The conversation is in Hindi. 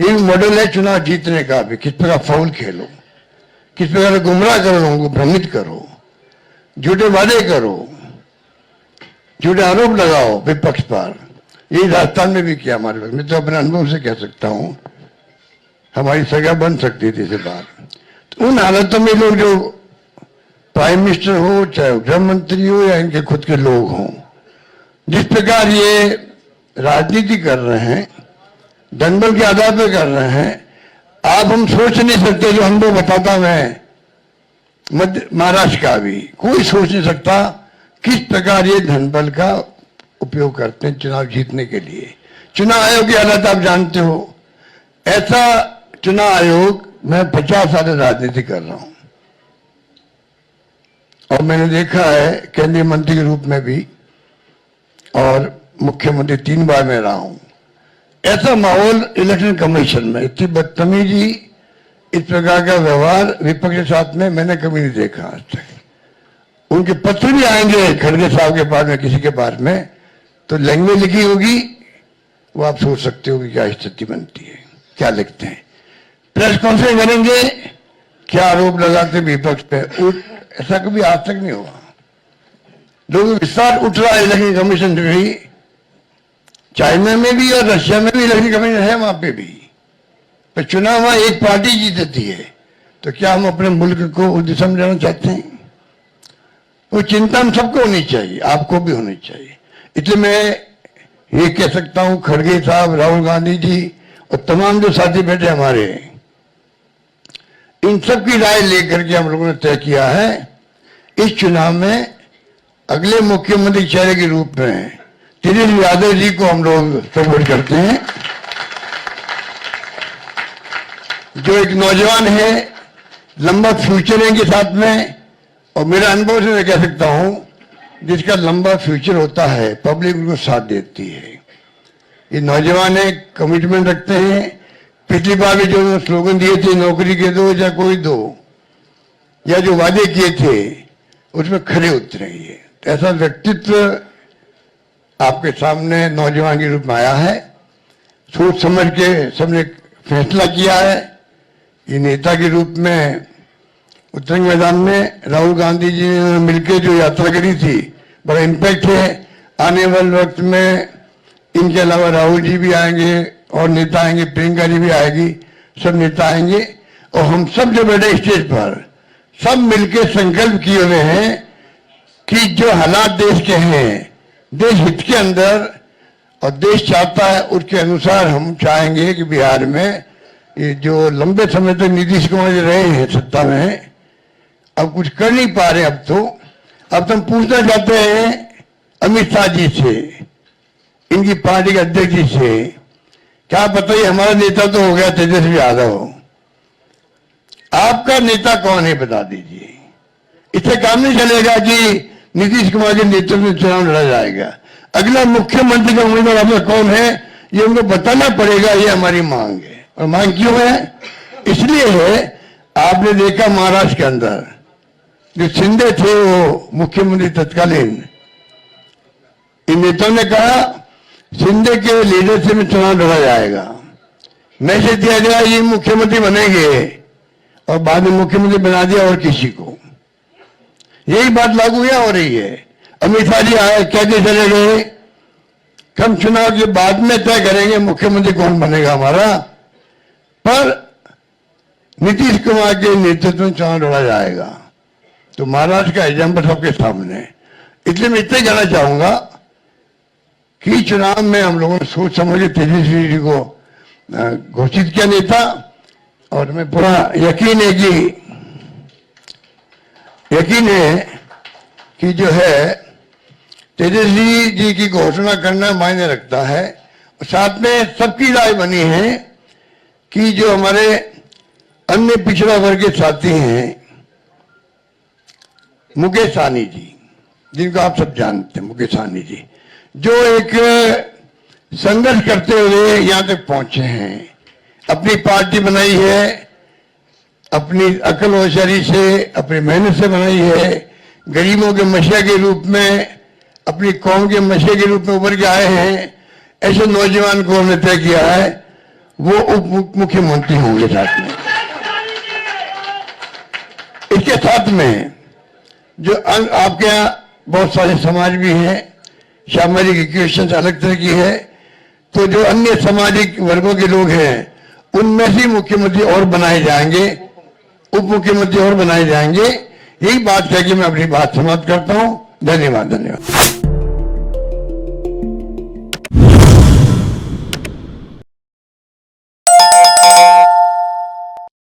ये मॉडल है चुनाव जीतने का भी। किस प्रकार फाउल खेलो, किस प्रकार गुमराह करो, लोगों को भ्रमित करो, झूठे वादे करो, झूठे आरोप लगाओ विपक्ष पर। यही राजस्थान में भी किया हमारे वक्त। मैं तो अपने अनुभव से कह सकता हूं, हमारी सगा बन सकती थी इसे बार। तो उन हालतों में लोग जो प्राइम मिनिस्टर हो, चाहे गृह मंत्री हो, या इनके खुद के लोग हों, जिस प्रकार ये राजनीति कर रहे हैं, दंगल के आधार पर कर रहे हैं, आप हम सोच नहीं सकते। जो अनुभव बताता मैं मध्य महाराष्ट्र का भी, कोई सोच नहीं सकता किस प्रकार ये धनबल का उपयोग करते हैं चुनाव जीतने के लिए। चुनाव आयोग की हालत आप जानते हो। ऐसा चुनाव आयोग, मैं 50 साल राजनीति कर रहा हूं और मैंने देखा है केंद्रीय मंत्री के रूप में भी, और मुख्यमंत्री 3 बार मैं रहा हूं। ऐसा माहौल इलेक्शन कमीशन में, इतनी बदतमीजी, इस प्रकार का व्यवहार विपक्ष के साथ में मैंने कभी नहीं देखा आज तक। उनके पत्र भी आएंगे खड़गे साहब के पास में, किसी के पास में, तो लैंग्वेज लिखी होगी, वो आप सोच सकते हो कि क्या स्थिति बनती है, क्या लिखते हैं। प्रेस कॉन्फ्रेंस करेंगे, क्या आरोप लगाते विपक्ष पे, ऐसा कभी आज तक नहीं हुआ। लोगों विश्वास उठ रहा है इलेक्शन कमीशन से भी। चाइना में भी और रशिया में भी इलेक्शन कमीशन है, वहां पे भी। पर चुनाव वहां एक पार्टी जीतती है, तो क्या हम अपने मुल्क को उस दिशा में जाना चाहते हैं? वो चिंता हम सबको होनी चाहिए, आपको भी होनी चाहिए। इसलिए मैं ये कह सकता हूं, खड़गे साहब, राहुल गांधी जी और तमाम जो साथी बैठे हमारे, इन सब की राय लेकर के हम लोगों ने तय किया है इस चुनाव में अगले मुख्यमंत्री चेहरे के रूप में तेजस्वी यादव जी को हम लोग सपोर्ट करते हैं, जो एक नौजवान है, लंबा फ्यूचर है इनके साथ में। और मेरा अनुभव से मैं कह सकता हूं, जिसका लंबा फ्यूचर होता है, पब्लिक उनको साथ देती है। ये नौजवान है, कमिटमेंट रखते हैं। पिछली बार भी जो स्लोगन दिए थे, नौकरी के दो या कोई दो, या जो वादे किए थे, उसमें खरे उतरे। ये ऐसा व्यक्तित्व आपके सामने नौजवान के रूप में आया है। सोच समझ के सबने फैसला किया है। ये नेता के रूप में उत्तरंग मैदान में राहुल गांधी जी ने मिलकर जो यात्रा करी थी, बड़ा इम्पैक्ट है। आने वाले वक्त में इनके अलावा राहुल जी भी आएंगे और नेता आएंगे, प्रियंका जी भी आएगी, सब नेता आएंगे। और हम सब जो बैठे स्टेज पर, सब मिलकर संकल्प किए हुए हैं कि जो हालात देश के हैं, देश हित के अंदर, और देश चाहता है उसके अनुसार हम चाहेंगे कि बिहार में ये जो लंबे समय तक नीतीश कुमार जी रहे हैं सत्ता में, अब कुछ कर नहीं पा रहे। अब तो हम पूछना चाहते हैं अमित शाह जी से, इनकी पार्टी के अध्यक्ष जी से, क्या पता ही हमारा नेता तो हो गया तेजस्वी यादव, आपका नेता कौन है बता दीजिए। इससे काम नहीं चलेगा कि नीतीश कुमार के नेतृत्व में चुनाव लड़ा जाएगा। अगला मुख्यमंत्री का उम्मीदवार आपका कौन है, ये उनको बताना पड़ेगा। ये हमारी मांग है। और मांग क्यों है? इसलिए है, आपने देखा महाराष्ट्र के अंदर जो शिंदे थे, वो मुख्यमंत्री तत्कालीन, इन नेताओं ने कहा शिंदे के लीडरशिप में चुनाव लड़ा जाएगा, मैसेज दिया गया ये मुख्यमंत्री बनेंगे, और बाद में मुख्यमंत्री बना दिया और किसी को। यही बात लागू यहाँ हो रही है। अमित शाह जी आए, कहते चले गए, हम चुनाव के बाद में तय करेंगे मुख्यमंत्री कौन बनेगा हमारा, पर नीतीश कुमार के नेतृत्व में चुनाव लड़ा जाएगा। तो महाराष्ट्र का एग्जाम्पल सबके सामने। इसलिए मैं इतना कहना चाहूंगा कि चुनाव में हम लोगों ने सोच समझ के तेजस्वी जी को घोषित किया नेता, और हमें पूरा यकीन है कि जो है तेजस्वी जी की घोषणा करना मायने रखता है। साथ में सबकी राय बनी है कि जो हमारे अन्य पिछड़ा वर्ग के साथी हैं, मुकेश सहनी जी, जिनको आप सब जानते हैं, मुकेश सहनी जी, जो एक संघर्ष करते हुए यहां तक पहुंचे हैं, अपनी पार्टी बनाई है, अपनी अकल होशियारी से, अपनी मेहनत से बनाई है, गरीबों के मसीहा के रूप में, अपनी कौम के मसीहा के रूप में उभर के आए हैं। ऐसे नौजवान को हमने तय किया है, वो उप मुख्यमंत्री होंगे साथ में। इसके साथ में जो आपके यहाँ बहुत सारे समाज भी हैं, सामाजिक इक्वेशन अलग तरह की है, तो जो अन्य सामाजिक वर्गों के लोग हैं उनमें से मुख्यमंत्री और बनाए जाएंगे, उप मुख्यमंत्री और बनाए जाएंगे। यही बात कह के मैं अपनी बात समाप्त करता हूं। धन्यवाद।